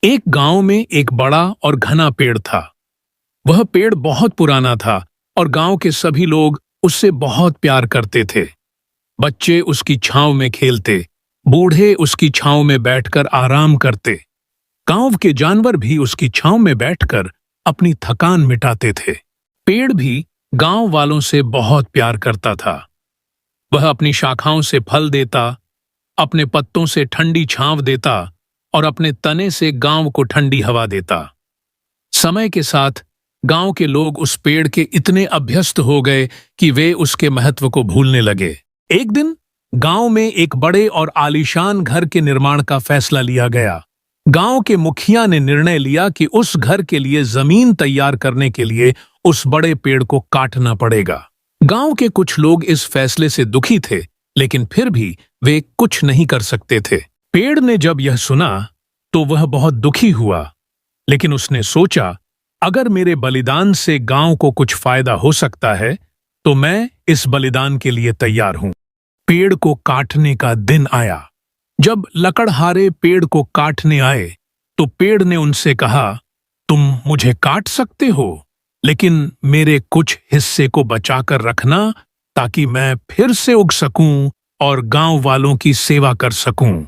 एक गांव में एक बड़ा और घना पेड़ था। वह पेड़ बहुत पुराना था और गांव के सभी लोग उससे बहुत प्यार करते थे। बच्चे उसकी छांव में खेलते, बूढ़े उसकी छांव में बैठकर आराम करते। गांव के जानवर भी उसकी छांव में बैठकर अपनी थकान मिटाते थे। पेड़ भी गांव वालों से बहुत प्यार करता था। वह अपनी शाखाओं से फल देता, अपने पत्तों से ठंडी छांव देता और अपने तने से गांव को ठंडी हवा देता। समय के साथ गांव के लोग उस पेड़ के इतने अभ्यस्त हो गए कि वे उसके महत्व को भूलने लगे। एक दिन गांव में एक बड़े और आलीशान घर के निर्माण का फैसला लिया गया। गांव के मुखिया ने निर्णय लिया कि उस घर के लिए जमीन तैयार करने के लिए उस बड़े पेड़ को काटना पड़ेगा। गांव के कुछ लोग इस फैसले से दुखी थे, लेकिन फिर भी वे कुछ नहीं कर सकते थे। पेड़ ने जब यह सुना तो वह बहुत दुखी हुआ, लेकिन उसने सोचा, अगर मेरे बलिदान से गांव को कुछ फायदा हो सकता है तो मैं इस बलिदान के लिए तैयार हूं। पेड़ को काटने का दिन आया। जब लकड़हारे पेड़ को काटने आए तो पेड़ ने उनसे कहा, तुम मुझे काट सकते हो, लेकिन मेरे कुछ हिस्से को बचाकर रखना ताकि मैं फिर से उग सकूं और गांव वालों की सेवा कर सकूं।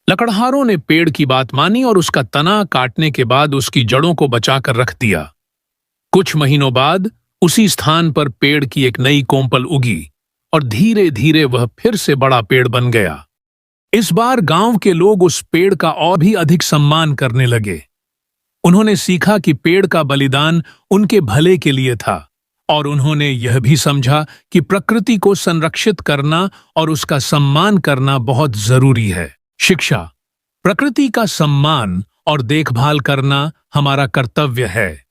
लकड़हारों ने पेड़ की बात मानी और उसका तना काटने के बाद उसकी जड़ों को बचाकर रख दिया। कुछ महीनों बाद उसी स्थान पर पेड़ की एक नई कोंपल उगी और धीरे धीरे वह फिर से बड़ा पेड़ बन गया। इस बार गांव के लोग उस पेड़ का और भी अधिक सम्मान करने लगे। उन्होंने सीखा कि पेड़ का बलिदान उनके भले के लिए था और उन्होंने यह भी समझा कि प्रकृति को संरक्षित करना और उसका सम्मान करना बहुत जरूरी है। शिक्षा। प्रकृति का सम्मान और देखभाल करना हमारा कर्तव्य है।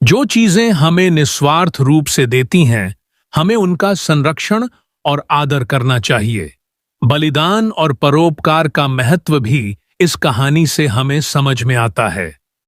जो चीजें हमें निस्वार्थ रूप से देती हैं, हमें उनका संरक्षण और आदर करना चाहिए। बलिदान और परोपकार का महत्व भी इस कहानी से हमें समझ में आता है।